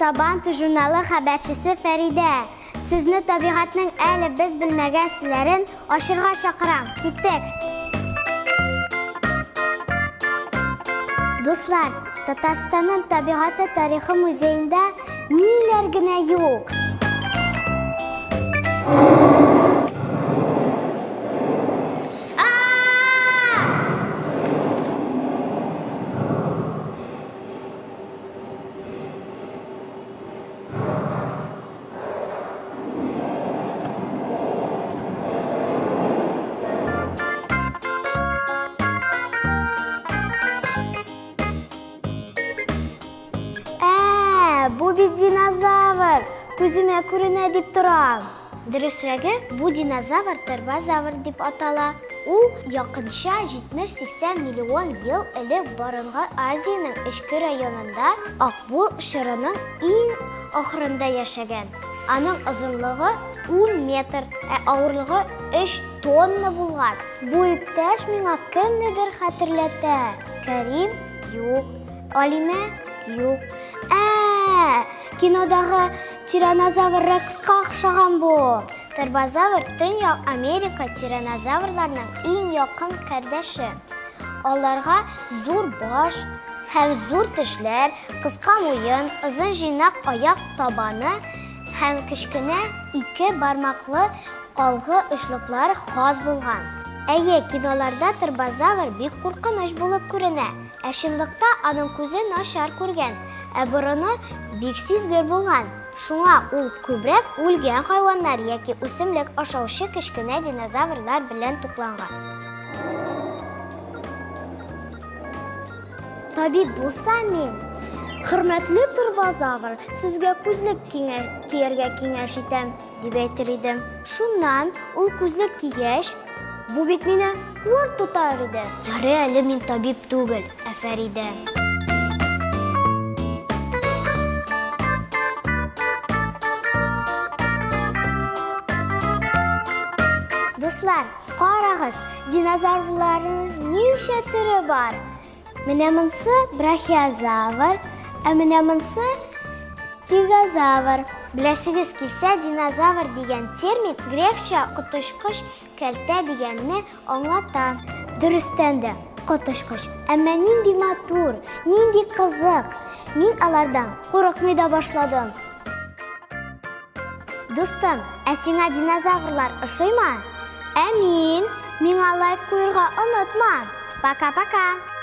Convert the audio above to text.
Сабантуй журналы хәбәрчесе Фәридә. Сезне табигатьнең әле без белмәгән серләрен ашырга чакырам. Киттек! Дуслар, Татарстанның табигаты тарихы музейында ниләр генә юк. Бу бит динозавр. Күземә күренә дип торам. Дөресрәге, бу динозавр тербозавр дип атала. Ул якынча 70-80 миллион ел элек Борынгы Азияның эчке районында Акбур шырының иң ахырында яшәгән. Аның озынлыгы 10 метр, авырлыгы 3 тонна булган. Бу иптәш миңа кемнедер хәтерләтә. Кәрим? Юк. Алимә? Юк. Кинодагы тиранозаврга кыска охшаган бу. Тербозавр Төньяк Америка тиранозаврларның иң якын кардәше. Аларга зур баш һәм зур тешләр, кыска муен, озын җыйнак аяк табаны һәм кечкенә 2 бармаклы алгы очлыклар хас булган. Әйе, киноларда тербозавр бик куркыныч булып күренә. Чынлыкта аның күзе начар күргән, борыны бик сизгер булган. Шуңа ул күбрәк үлгән хайваннар яки үсемлек ашаучы кечкенә динозаврлар белән тукланган. Табиб булса мин, хөрмәтле тербозавр, сезгә күзлек кияргә киңәш итәм, дип әйтер идем. Шуннан ул күзлек кигәч, бу бит мине күр тутар иде. Ярый, әле мин табиб түгел, Фәридә. Дуслар, карагыз, динозаврларның ничә төре бар? Менә монсы брахиозавр, менә монсы стегозавр. Беләсегез килсә, динозавр дигән термин грекча коточкыч кәлтә дигәнне аңлата. Дөрестән дә коточкыч. Әмма нинди матур, нинди кызык. Мин алардан курыкмый да башладым. Дустым, сиңа динозаврлар ошыймы? Миңа лайк куярга онытма. Пока-пока.